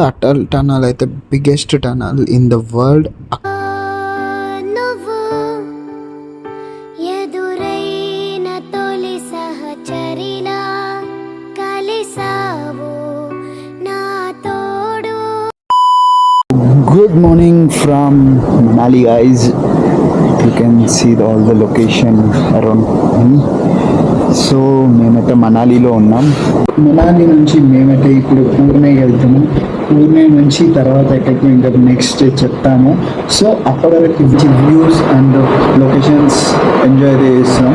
Atal tunnel అయితే biggest tunnel in the world. Good morning from Manali, guys. You can see all the location around me. So మేమైతే మనాలిలో ఉన్నాం. మనాలి నుంచి మేమైతే ఇప్పుడు పూణే వెళ్తున్నాం. పూణే నుంచి తర్వాత ఎక్కడికి ఇంకా నెక్స్ట్ చెప్తాము. సో అప్పటి వరకు వ్యూస్ అండ్ లొకేషన్స్ ఎంజాయ్ చేస్తాం.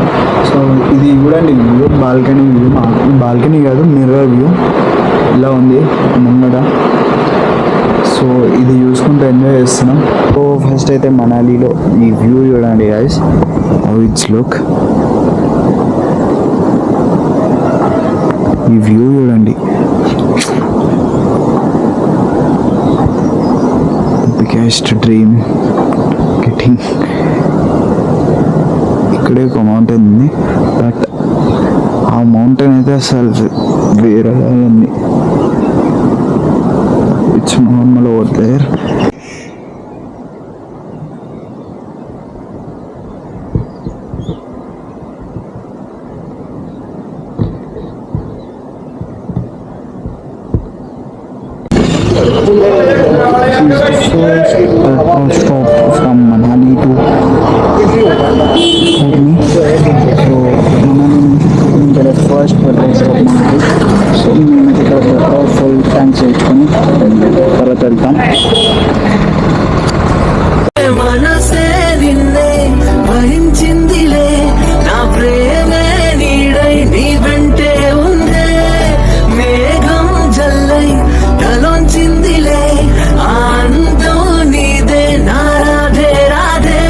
సో ఇది చూడండి వ్యూ, బాల్కనీ వ్యూ. బాల్కనీ కాదు, మిర్రర్ వ్యూ ఇలా ఉంది ముందర. సో ఇది చూసుకుంటూ ఎంజాయ్ చేస్తున్నాం. సో ఫస్ట్ అయితే మనాలిలో ఈ వ్యూ చూడండి గైస్, హౌ ఇట్స్ లుక్. ఈ వ్యూ చూడండి, బిగ్గెస్ట్ డ్రీమ్ గెటింగ్. ఇక్కడే ఒక మౌంటైన్ ఉంది, బట్ ఆ మౌంటైన్ అయితే అసలు వేరే ఉంది. It's normal over there. Stop from Manali to Pune. So Manali the first place of Manali. So మేము ఇక్కడ ఫుల్ ట్యాంక్ చేసుకొని తర్వాత వెళ్తాం. మనసే నిన్నే వహించిందిలే, నా ప్రేమే నీడై నీ వెంటే ఉందే, మేఘం జల్లై తలొంచిందిలే, ఆనందం నీదే నా రాధే రాధే.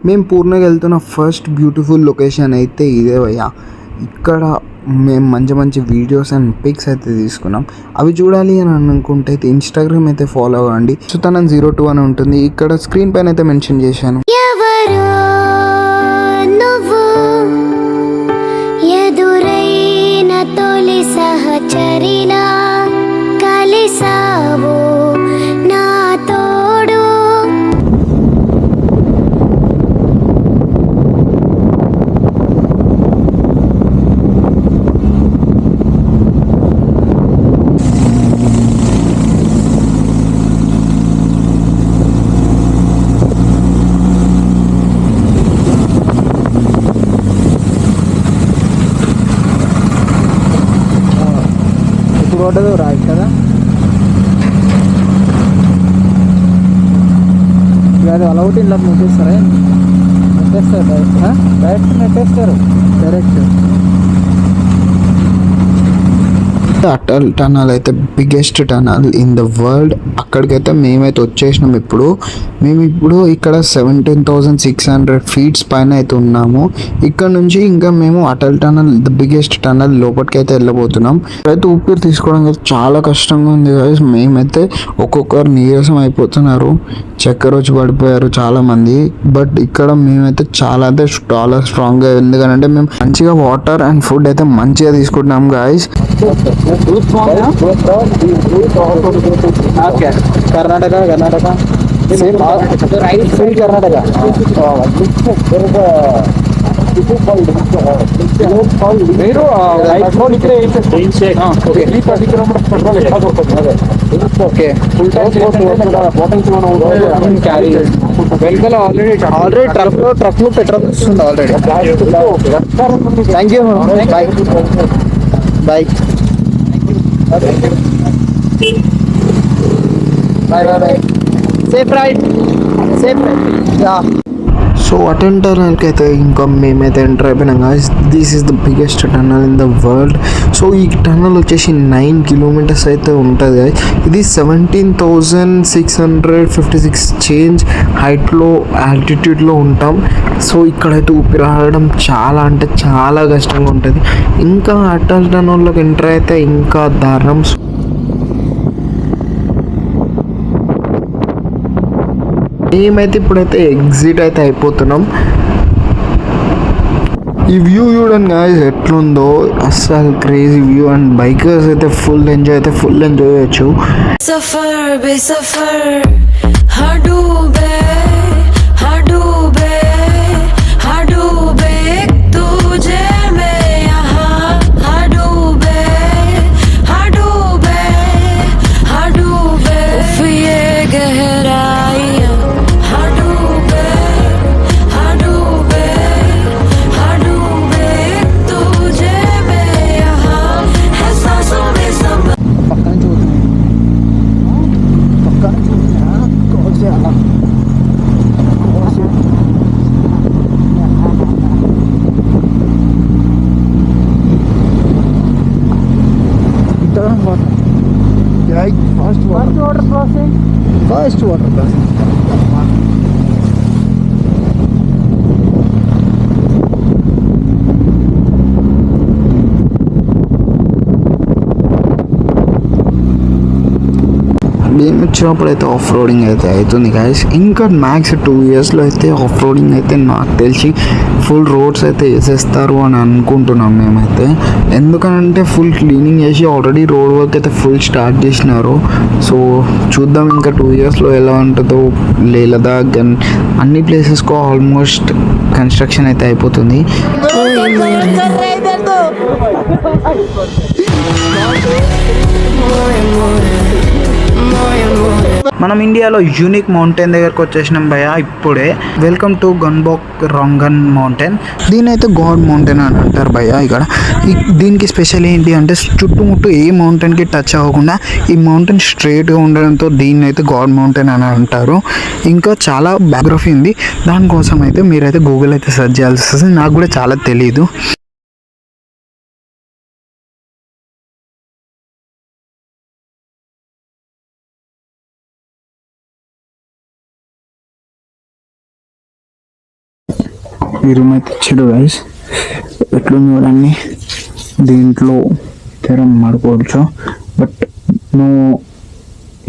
మేము పూర్ణకి వెళ్తున్న ఫస్ట్ బ్యూటిఫుల్ లొకేషన్ అయితే ఇదే భయ్యా. ఇక్కడ మేము మంచి మంచి వీడియోస్ అండ్ పిక్స్ అయితే తీసుకున్నాం. అవి చూడాలి అని అనుకుంటే అయితే ఇన్స్టాగ్రామ్ అయితే ఫాలో అవ్వండి. సుతనన్ 02 అని ఉంటుంది. ఇక్కడ స్క్రీన్ పైన అయితే మెన్షన్ చేశాను. రోడ్డు రాదు కదా, అది అలౌట్ ఇలా నెట్టేస్తారా? నెట్టేస్తారు డైరెక్ట్ నెట్టేస్తారు డైరెక్ట్. అటల్ టనల్ అయితే biggest tunnel in the world. అక్కడికైతే మేమైతే వచ్చేసినాం. మేము ఇప్పుడు ఇక్కడ 17,600 feet పైన అయితే ఉన్నాము. ఇక్కడ నుంచి ఇంకా మేము Atal tunnel, the biggest tunnel లోపలికి అయితే వెళ్ళబోతున్నాం. అయితే ఊపిరి తీసుకోవడం అయితే చాలా కష్టంగా ఉంది గైస్. మేమైతే ఒక్కొక్కరు నీరసం అయిపోతున్నారు, చక్కెర వచ్చి పడిపోయారు చాలా మంది. బట్ ఇక్కడ మేమైతే చాలా స్ట్రాంగ్గా, ఎందుకంటే మేము మంచిగా వాటర్ అండ్ ఫుడ్ అయితే మంచిగా తీసుకుంటున్నాం గైస్. కర్ణాటక మీరు okay full vehicle already truck లో పెట్రోల్ వస్తుంది already. Thank you, bye bye bye. Safe ride, safe ride. Yeah. So Atal టనల్కి అయితే ఇంకా మేమైతే ఎంటర్ అయిపోయినాం guys. This is the biggest tunnel in the world. So ఈ టనల్ వచ్చేసి 9 kilometers అయితే ఉంటుంది గాయ్స్. ఇది 17,656 చేంజ్ హైట్లో, ఆల్టిట్యూడ్లో ఉంటాం. సో ఇక్కడైతే ఊపిరాడడం చాలా అంటే చాలా కష్టంగా ఉంటుంది. ఇంకా అటల్ టనల్లోకి ఎంటర్ అయితే ఇంకా దారుణం. మేమైతే ఇప్పుడైతే ఎగ్జిట్ అయితే అయిపోతున్నాం. ఈ వ్యూ చూడండి గాయ్స్ ఎట్లుందో, అస్సలు క్రేజీ వ్యూ. అండ్ బైకర్స్ అయితే ఫుల్ ఎంజాయ్ చేయొచ్చు. सफर बेसफर हाँ डूबे हाँ डूबे एक तुझे में यहाँ हाँ डूबे उफ ये गहराइयाँ हाँ डूबे एक तुझे में यहाँ है सांसों में सब పక్కన చూస్తున్నా ఫస్ట్ వాటర్ క్రాసింగ్. మేము వచ్చినప్పుడు అయితే ఆఫ్ రోడింగ్ అయితే అవుతుంది గాయస్. ఇంకా మ్యాక్స్ 2 yearsలో అయితే ఆఫ్ రోడింగ్ అయితే నాకు తెలిసి ఫుల్ రోడ్స్ అయితే వేసేస్తారు అని అనుకుంటున్నాం మేమైతే. ఎందుకనంటే ఫుల్ క్లీనింగ్ చేసి ఆల్రెడీ రోడ్ వర్క్ అయితే ఫుల్ స్టార్ట్ చేసినారు. సో చూద్దాం ఇంకా 2 yearsలో ఎలా ఉంటుందో. లే లదాఖ్ అండ్ అన్ని ప్లేసెస్కు ఆల్మోస్ట్ కన్స్ట్రక్షన్ అయితే అయిపోతుంది. మనం ఇండియాలో యూనిక్ మౌంటైన్ దగ్గరకు వచ్చేసినాం భయ ఇప్పుడే. వెల్కమ్ టు గన్బాక్ రాంగన్ మౌంటైన్. దీని అయితే గాడ్ మౌంటైన్ అని అంటారు భయ. ఇక్కడ దీనికి స్పెషల్ ఏంటి అంటే చుట్టుముట్టు ఏ మౌంటైన్కి టచ్ అవ్వకుండా ఈ మౌంటైన్ స్ట్రైట్గా ఉండడంతో దీన్ని అయితే గాడ్ మౌంటైన్ అని అంటారు. ఇంకా చాలా బయోగ్రఫీ ఉంది. దానికోసం అయితే మీరైతే గూగుల్ అయితే సెర్చ్ చేయాల్సి వస్తుంది. నాకు కూడా చాలా తెలీదు. ఈ రూమ్ అయితే ఇచ్చాడు గైస్. ఎట్లుంది చూడండి. దీంట్లో తెరం మాడుకోవచ్చు, బట్ నో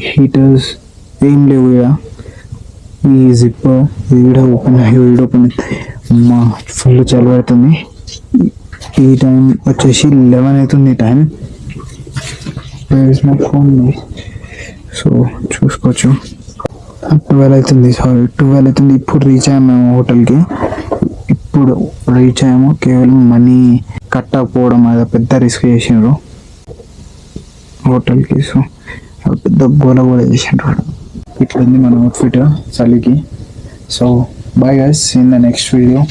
హీటర్స్ ఏం లేవు. ఇక ఈ జిప్ వీడ ఓపెన్ మా ఫుల్ చలి అవుతుంది. ఈ టైం వచ్చేసి 11 అవుతుంది టైం. My phone. సో చూసుకోవచ్చు 12 అవుతుంది. 12 అవుతుంది. ఇప్పుడు రీచ్ అయ్యాము మేము హోటల్కి. కేవలం మనీ కట్టకపోవడం అది పెద్ద రిస్క్ చేసిండ్రు హోటల్కి. సో పెద్ద గోల చేసిండ్రు. ఇట్లా ఉంది మన అవుట్ఫిట్ చలికి. So bye guys, in the next video.